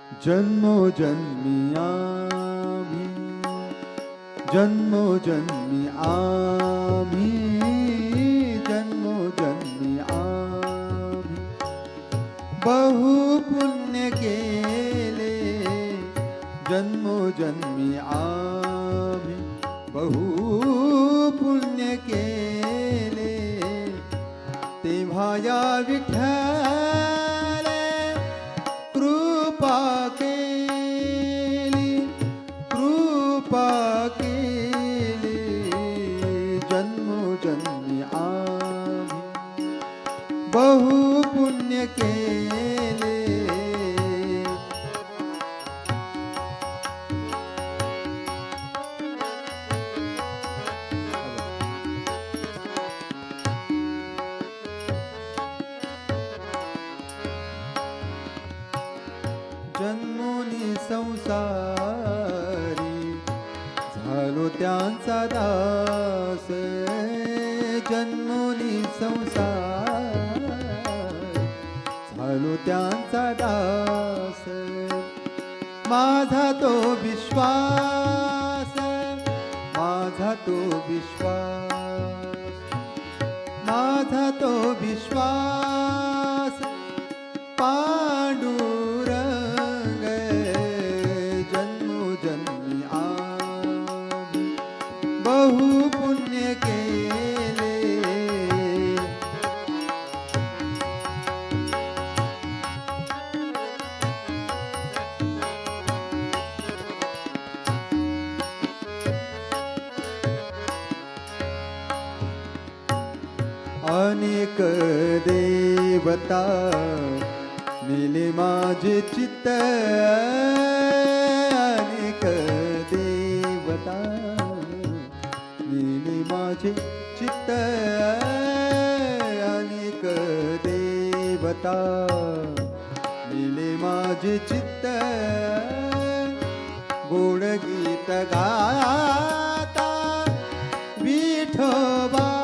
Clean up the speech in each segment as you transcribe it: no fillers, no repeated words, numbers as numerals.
जन्मोजन्मी आम्ही, जन्मोजन्मी आम्ही, जन्मोजन्मी आम्ही बहु पुण्य केले, जन्मोजन्मी आम्ही बहु पुण्य केले, तेव्हा या विठ्ठल कृपा केली, कृपा केली, जन्मोजन्मी आम्ही बहु पुण्य केले. जन्मोनी संसारी झालो त्यांचा दास, जन्मोनी संसार झालो त्यांचा दास. माझा तो विश्वास, माझा तो विश्वास, माझा तो विश्वास पांडुरंग, जन्मोजन्मी आम्ही बहु पुण्य केले. अनेक देवता नेले माझे चित्त, अनेक देवता नेले माझे चित्त, अनेक देवता नेले माझे चित्त. गोड गीत गाता विठोबाचे,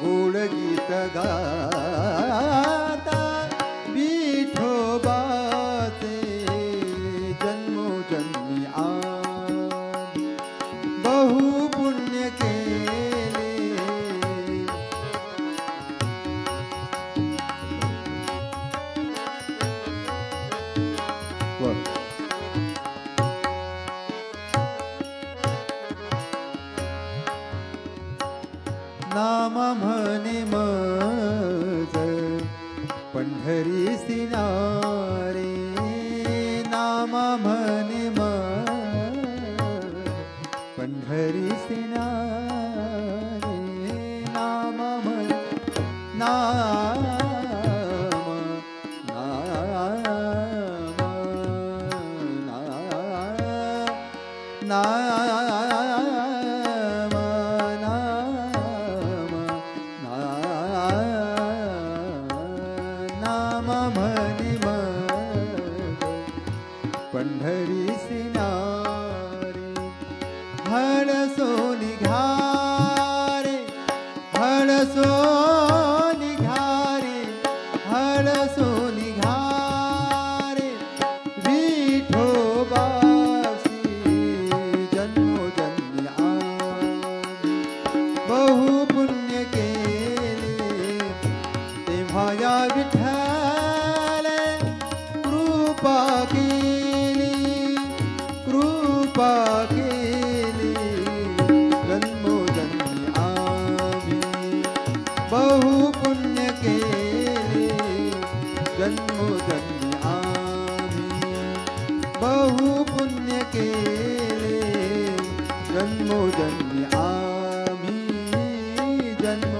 गोड गीत गाता विठोबाचे, जन्मोजन्मी आम्ही बहु पुण्य केले. नाम म्हणे मज पंढरीसी नारे, नाम म्हणे मज पंढरीसी नारे, नाम म्हणे नाम पंढरीसी नारे. हळसो निघारे, हळसो निघारे, हळसो निघारे विठोबासी, जन्मोजन्मी आम्ही बहु पुण्य केले. तेव्हा या विठ्ठल कृपा केली, कृपा केली, जन्मोजन्मी आम्ही बहु पुण्य केले, जन्मोजन्मी आम्ही बहु पुण्य केले, जन्मोजन्मी आम्ही जन्म